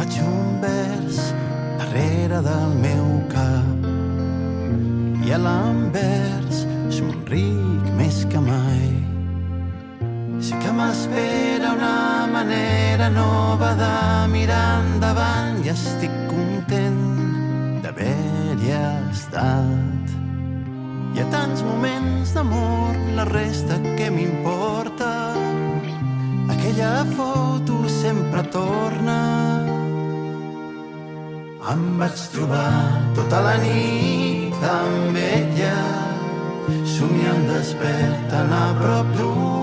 faig un vers darrere del meu cap i a l'envers somric més que mai. Sí que m'espera una manera nova de mirar endavant i estic content d'haver-hi estat. Hi ha tants moments d'amor, la resta que m'importa. Aquella foto sempre torna. Em vaig trobar tota la nit amb ella, somiant despert, tan a prop d'un